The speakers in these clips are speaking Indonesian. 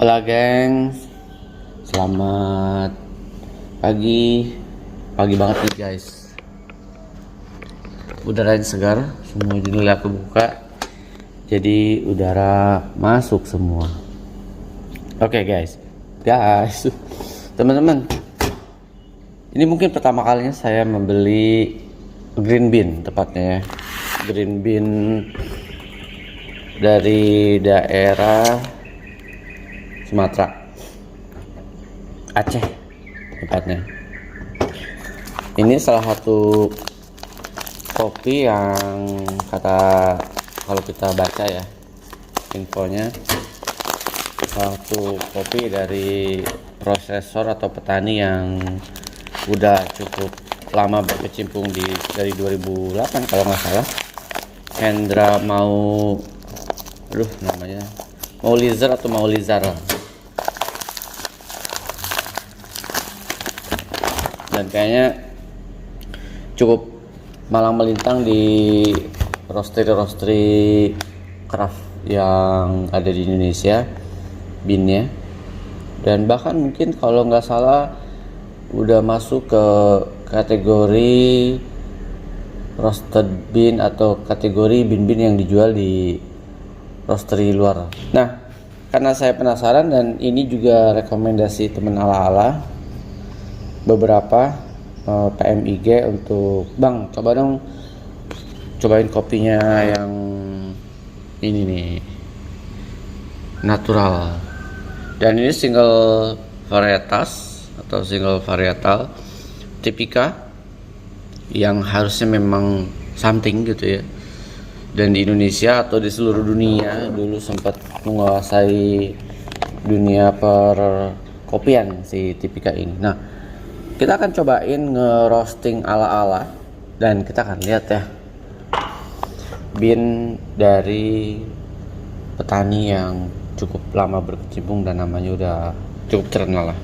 Halo gengs, selamat pagi. Pagi banget nih guys. Udaranya segar, semua jendela kebuka. Jadi udara masuk semua. Oke guys, teman-teman. Ini mungkin pertama kalinya saya membeli green bean, tepatnya ya. Green bean dari daerah Sumatera, Aceh tepatnya. Ini salah satu kopi yang kalau kita baca ya infonya, salah satu kopi dari prosesor atau petani yang udah cukup lama berkecimpung dari 2008 kalau nggak salah. Hendra Maulizar atau Maulizar, dan kayaknya cukup malang melintang di roastery craft yang ada di Indonesia beannya, dan bahkan mungkin kalau nggak salah udah masuk ke kategori roasted bean atau kategori bean-bean yang dijual di roastery luar. Nah, karena saya penasaran dan ini juga rekomendasi temen ala-ala beberapa PMIG untuk Bang, coba dong cobain kopinya yang ini nih, natural, dan ini single varietas atau single varietal tipika yang harusnya memang something gitu ya, dan di Indonesia atau di seluruh dunia dulu sempat menguasai dunia perkopian si tipika ini. Nah, kita akan cobain nge-roasting ala-ala dan kita akan lihat ya bean dari petani yang cukup lama berkecimpung dan namanya udah cukup terkenal lah.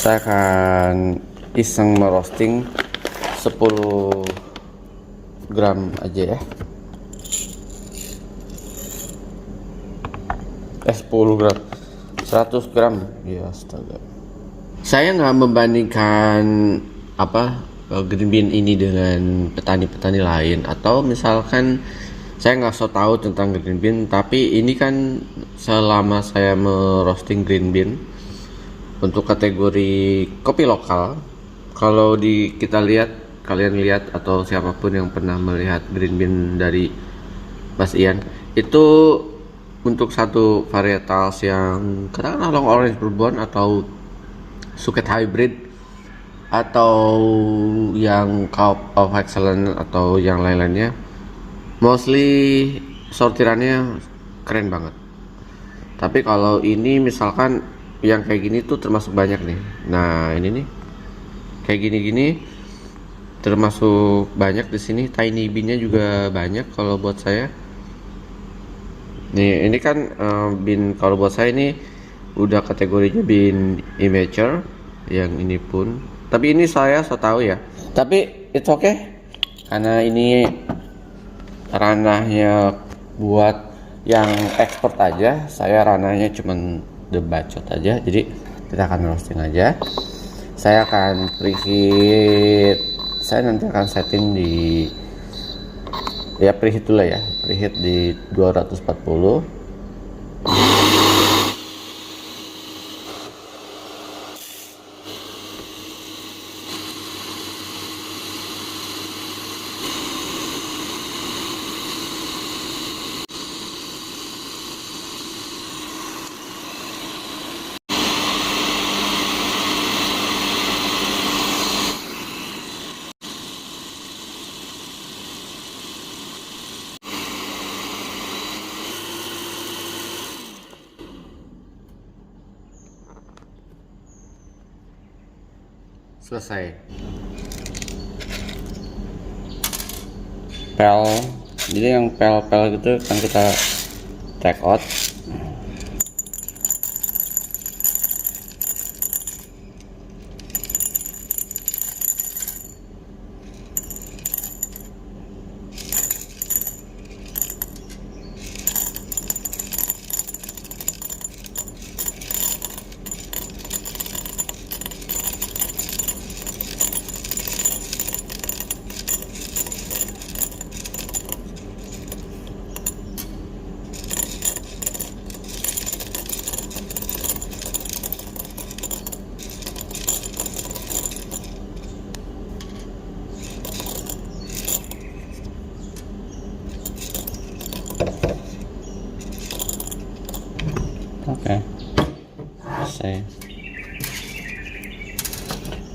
Saya akan iseng merosting 10 gram aja ya. 10 gram 100 gram ya, astaga. Saya nggak membandingkan green bean ini dengan petani-petani lain, atau misalkan saya nggak so tahu tentang green bean, tapi ini kan selama saya merosting green bean untuk kategori kopi lokal, kalau kalian lihat atau siapapun yang pernah melihat green bean dari Mas Ian, itu untuk satu varietas yang katakanlah long orange bourbon atau suket hybrid atau yang cup of excellence atau yang lain-lainnya, mostly sortirannya keren banget. Tapi kalau ini misalkan yang kayak gini tuh termasuk banyak nih. Nah, ini nih kayak gini-gini termasuk banyak di sini. Tiny bean-nya juga banyak kalau buat saya. Nih, ini kan bean kalau buat saya ini udah kategorinya bean immature. Yang ini pun, tapi ini saya tahu ya. Tapi it's okay, karena ini ranahnya buat yang expert aja. Saya ranahnya cuman bacot aja, jadi kita akan roasting aja. Saya akan preheat, saya nanti akan setting di preheat dulu ya, preheat di 240. Selesai. Jadi yang pel gitu kan kita take out. Oke.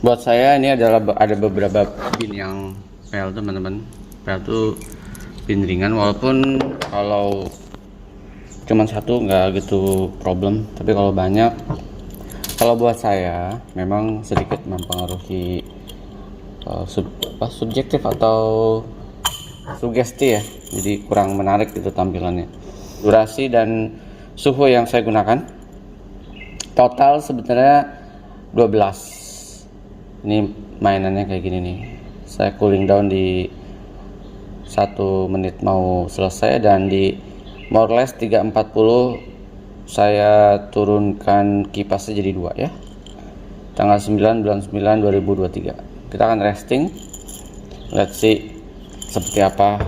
Buat saya ini adalah ada beberapa pin yang PL teman-teman. PL tuh pin ringan, walaupun kalau cuman satu nggak gitu problem, tapi kalau banyak, kalau buat saya memang sedikit mempengaruhi subjektif atau sugesti ya, jadi kurang menarik gitu tampilannya. Durasi dan suhu yang saya gunakan total sebenarnya 12. Ini mainannya kayak gini nih, saya cooling down di 1 menit mau selesai, dan di more or less 3.40 saya turunkan kipasnya jadi 2 ya, tanggal 9 bulan 9 2023. Kita akan resting, let's see seperti apa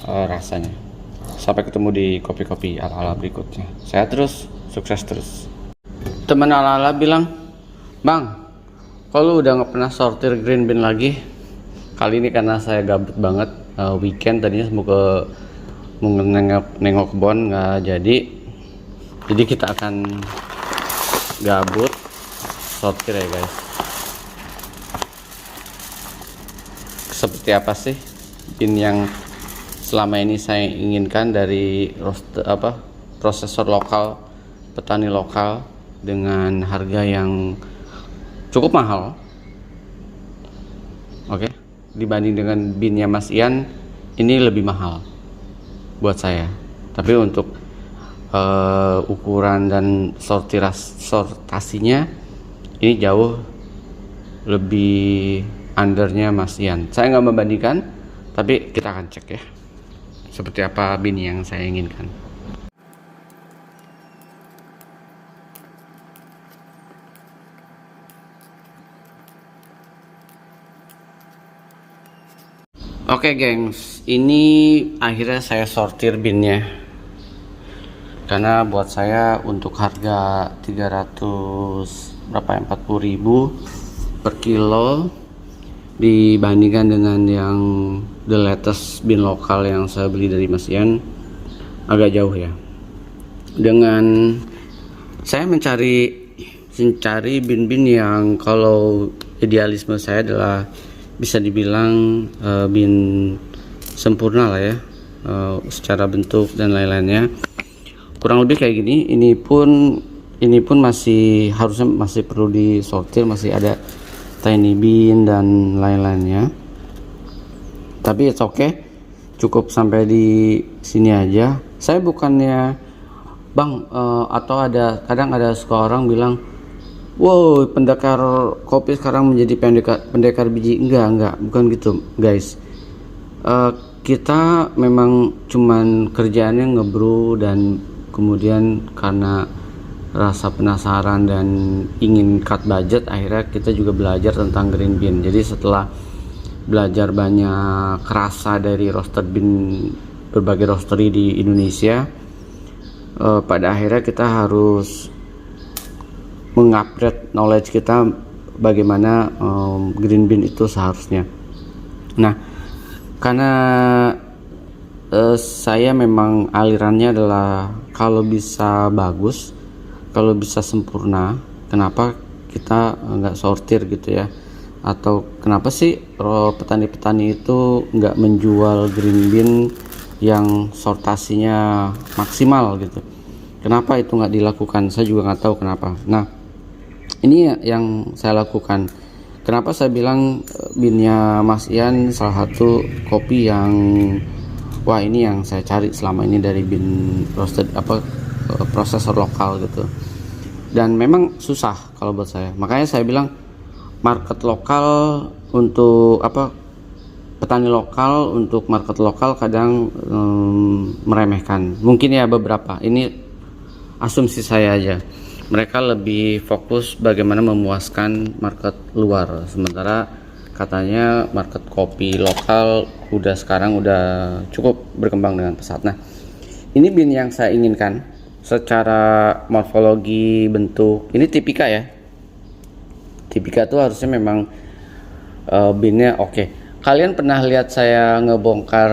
rasanya. Sampai ketemu di kopi-kopi ala-ala berikutnya. Saya terus, sukses terus. Teman ala-ala bilang, "Bang, kalau udah nggak pernah sortir green bean lagi." Kali ini karena saya gabut banget, weekend tadinya mau nengok kebon nggak jadi kita akan gabut sortir ya guys. Seperti apa sih bean yang selama ini saya inginkan dari prosesor lokal, petani lokal dengan harga yang cukup mahal. Oke, dibanding dengan binnya Mas Ian, ini lebih mahal buat saya. Tapi untuk ukuran dan sortasinya ini jauh lebih undernya Mas Ian. Saya nggak membandingkan, tapi kita akan cek ya seperti apa bin yang saya inginkan. Oke gengs, ini akhirnya saya sortir binnya, karena buat saya untuk harga 300 berapa ya, 40.000 per kilo dibandingkan dengan yang the latest bin lokal yang saya beli dari Mas Ian, agak jauh ya. Dengan saya mencari bin-bin yang kalau idealisme saya adalah bisa dibilang bin sempurna lah ya, secara bentuk dan lain-lainnya kurang lebih kayak gini. Ini pun masih harusnya masih perlu disortir, masih ada tiny bean dan lain-lainnya, tapi it's okay, cukup sampai di sini aja. Saya bukannya bang atau kadang ada suka orang bilang, wow, pendekar kopi sekarang menjadi pendekar biji. Enggak, bukan gitu guys. Kita memang cuman kerjaannya ngebrew, dan kemudian karena rasa penasaran dan ingin cut budget, akhirnya kita juga belajar tentang green bean. Jadi setelah belajar banyak rasa dari roasted bean berbagai roastery di Indonesia, pada akhirnya kita harus mengupgrade knowledge kita bagaimana green bean itu seharusnya. Nah, karena saya memang alirannya adalah kalau bisa bagus, kalau bisa sempurna, kenapa kita nggak sortir gitu ya? Atau kenapa sih petani-petani itu nggak menjual green bean yang sortasinya maksimal gitu? Kenapa itu nggak dilakukan? Saya juga nggak tahu kenapa. Nah, ini yang saya lakukan. Kenapa saya bilang binnya Mas Ian salah satu kopi yang wah, ini yang saya cari selama ini dari bin roasted prosesor lokal gitu. Dan memang susah kalau buat saya. Makanya saya bilang market lokal untuk petani lokal, untuk market lokal kadang meremehkan. Mungkin ya beberapa. Ini asumsi saya aja. Mereka lebih fokus bagaimana memuaskan market luar, sementara katanya market kopi lokal sekarang udah cukup berkembang dengan pesat. Nah, ini bin yang saya inginkan secara morfologi, bentuk. Ini tipika ya. Tipika tuh harusnya memang binnya oke. Kalian pernah lihat saya ngebongkar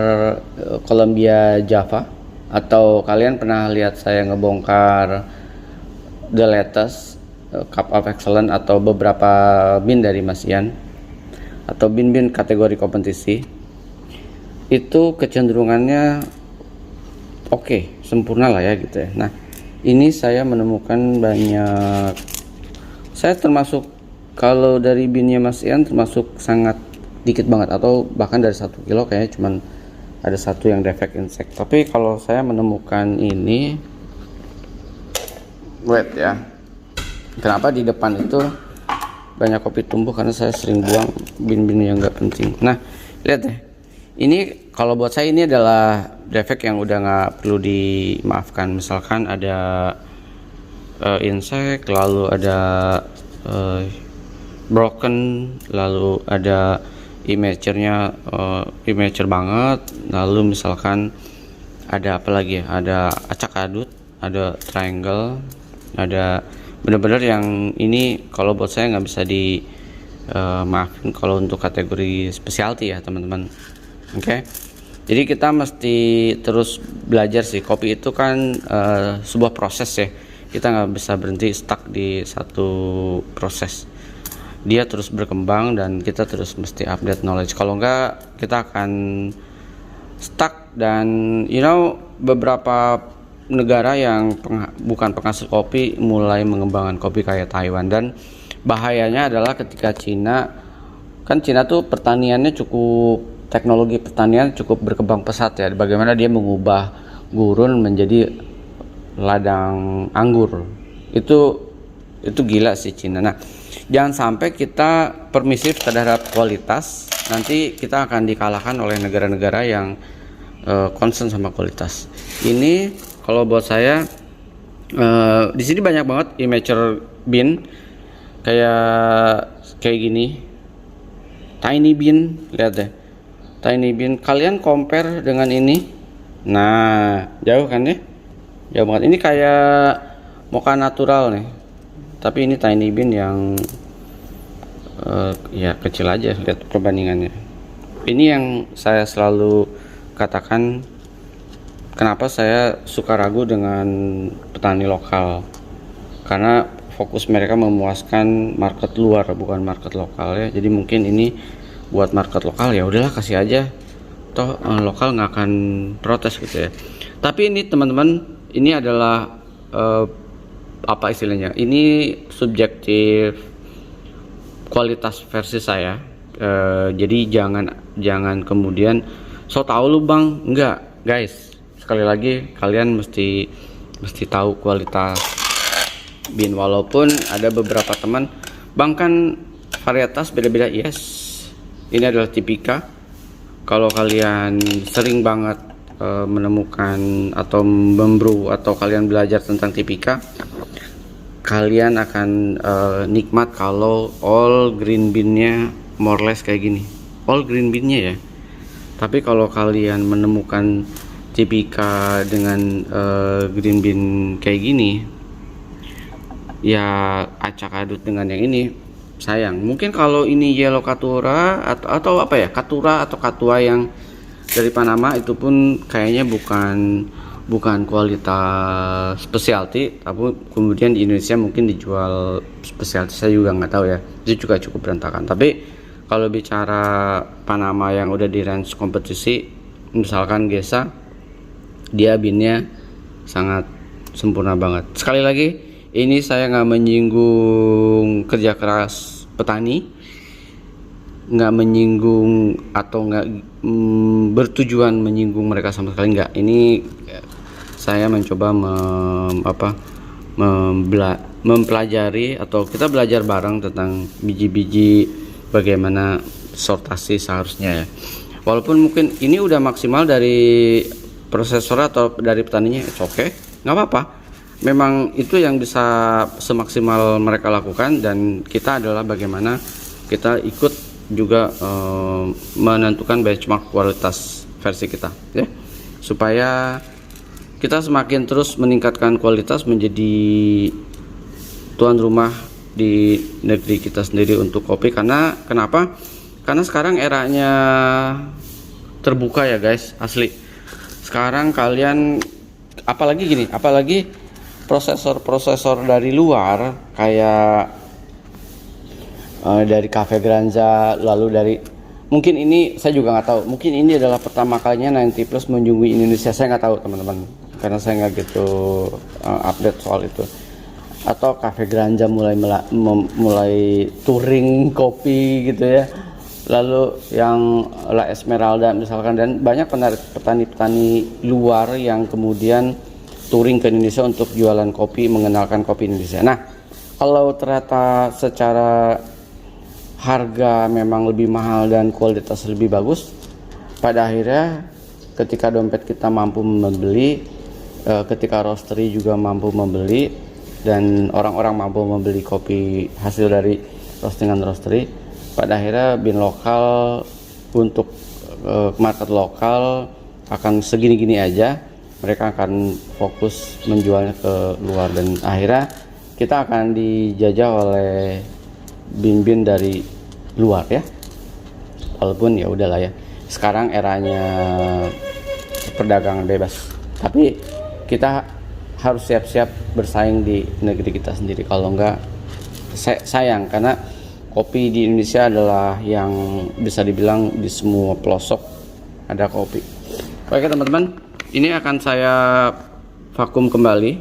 Columbia Java? Atau kalian pernah lihat saya ngebongkar the latest Cup of Excellence atau beberapa bin dari Mas Ian atau bin-bin kategori kompetisi, itu kecenderungannya oke, sempurna lah ya gitu ya. Nah, ini saya menemukan banyak, saya termasuk kalau dari binnya Mas Ian termasuk sangat dikit banget, atau bahkan dari 1 kilo kayaknya cuman ada 1 yang defect insect. Tapi kalau saya menemukan ini, wait ya, kenapa di depan itu banyak kopi tumbuh, karena saya sering buang bin-bin yang nggak penting. Nah, lihat deh, ini kalau buat saya ini adalah defect yang udah nggak perlu dimaafkan. Misalkan ada insect, lalu ada broken, lalu ada immature-nya immature banget, lalu misalkan ada apa lagi ya, ada acak adut, ada triangle, ada bener-bener yang ini kalau buat saya nggak bisa di maafin kalau untuk kategori specialty ya teman-teman. Oke. Jadi kita mesti terus belajar sih. Kopi itu kan sebuah proses ya, kita nggak bisa berhenti stuck di satu proses, dia terus berkembang dan kita terus mesti update knowledge. Kalau nggak kita akan stuck. Dan beberapa negara yang bukan penghasil kopi mulai mengembangkan kopi kayak Taiwan. Dan bahayanya adalah ketika Cina tuh pertaniannya cukup, teknologi pertanian cukup berkembang pesat ya, bagaimana dia mengubah gurun menjadi ladang anggur. Itu gila sih Cina. Nah, jangan sampai kita permisif terhadap kualitas, nanti kita akan dikalahkan oleh negara-negara yang concern sama kualitas. Ini kalau buat saya di sini banyak banget immature bean kayak gini, tiny bean, lihat deh, tiny bean. Kalian compare dengan ini, nah jauh kan ya, jauh banget. Ini kayak mocha natural nih, tapi ini tiny bean yang ya kecil aja. Lihat perbandingannya. Ini yang saya selalu katakan, kenapa saya suka ragu dengan petani lokal, karena fokus mereka memuaskan market luar bukan market lokal ya. Jadi mungkin ini buat market lokal, ya udahlah kasih aja, toh lokal nggak akan protes gitu ya. Tapi ini teman-teman, ini adalah apa istilahnya, ini subjektif kualitas versi saya. Jadi jangan kemudian so tahu lu bang, enggak guys. Sekali lagi kalian mesti tahu kualitas bin. Walaupun ada beberapa teman, bang kan varietas beda-beda, yes, ini adalah tipika. Kalau kalian sering banget menemukan atau membrew atau kalian belajar tentang tipika, kalian akan nikmat kalau all green bean-nya more or less kayak gini, all green bean-nya ya. Tapi kalau kalian menemukan tipika dengan green bean kayak gini, ya acak adut dengan yang ini, sayang. Mungkin kalau ini yellow katura atau apa ya, katura atau katua yang dari Panama, itu pun kayaknya bukan kualitas specialty, tapi kemudian di Indonesia mungkin dijual specialty, saya juga nggak tahu ya. Itu juga cukup berantakan. Tapi kalau bicara Panama yang udah di range kompetisi, misalkan Gesa, dia binnya sangat sempurna banget. Sekali lagi, ini saya nggak menyinggung kerja keras petani, nggak menyinggung atau nggak bertujuan menyinggung mereka sama sekali, nggak. Ini saya mencoba mempelajari atau kita belajar bareng tentang biji-biji, bagaimana sortasi seharusnya ya. Walaupun mungkin ini udah maksimal dari prosesor atau dari petaninya, oke, nggak apa-apa. Memang itu yang bisa semaksimal mereka lakukan, dan kita adalah bagaimana kita ikut juga menentukan benchmark kualitas versi kita ya, supaya kita semakin terus meningkatkan kualitas, menjadi tuan rumah di negeri kita sendiri untuk kopi. Karena kenapa? Karena sekarang eranya terbuka ya guys, asli. Sekarang kalian apalagi prosesor dari luar kayak dari Cafe Granza, lalu dari mungkin ini saya juga nggak tahu, mungkin ini adalah pertama kalinya 90 Plus mengunjungi Indonesia, saya nggak tahu teman-teman, karena saya nggak gitu update soal itu. Atau Cafe Granza mulai touring kopi gitu ya, lalu yang La Esmeralda misalkan, dan banyak petani-petani luar yang kemudian touring ke Indonesia untuk jualan kopi, mengenalkan kopi Indonesia. Nah, kalau ternyata secara harga memang lebih mahal dan kualitas lebih bagus, pada akhirnya ketika dompet kita mampu membeli, ketika roastery juga mampu membeli, dan orang-orang mampu membeli kopi hasil dari roastingan roastery, pada akhirnya bin lokal untuk market lokal akan segini-gini aja, mereka akan fokus menjualnya ke luar, dan akhirnya kita akan dijajah oleh bin-bin dari luar ya. Walaupun ya udahlah ya, sekarang eranya perdagangan bebas, tapi kita harus siap-siap bersaing di negeri kita sendiri. Kalau enggak sayang, karena kopi di Indonesia adalah yang bisa dibilang di semua pelosok ada kopi. Oke teman-teman, ini akan saya vakum kembali.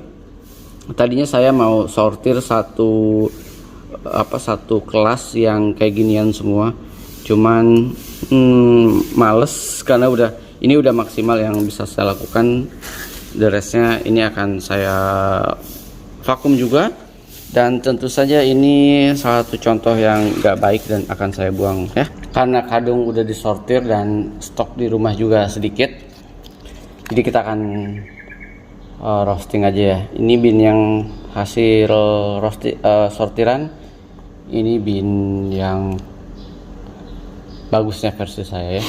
Tadinya saya mau sortir satu kelas yang kayak ginian semua, cuman males karena ini udah maksimal yang bisa saya lakukan. The restnya ini akan saya vakum juga, dan tentu saja ini salah satu contoh yang gak baik dan akan saya buang ya, karena kadung udah disortir dan stok di rumah juga sedikit. Jadi kita akan roasting aja ya. Ini bin yang hasil sortiran, ini bin yang bagusnya versi saya ya.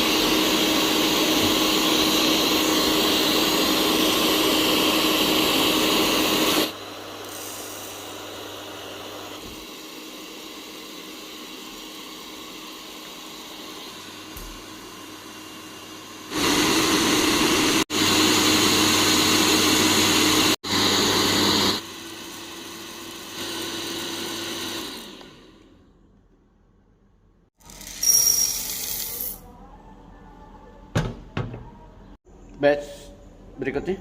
Batch berikutnya.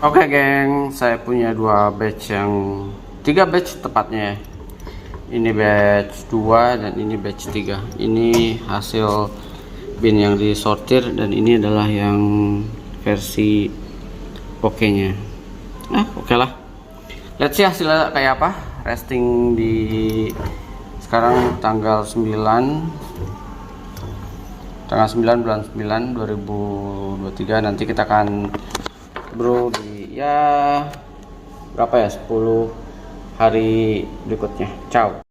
Oke geng, saya punya tiga batch tepatnya. Ini batch 2 dan ini batch 3. Ini hasil bin yang disortir, dan ini adalah yang versi oke-nya. Oke lah. Let's see hasilnya kayak apa. Resting di sekarang tanggal 9 bulan 9 2023. Nanti kita akan bro di ya berapa ya, 10 hari berikutnya. Ciao.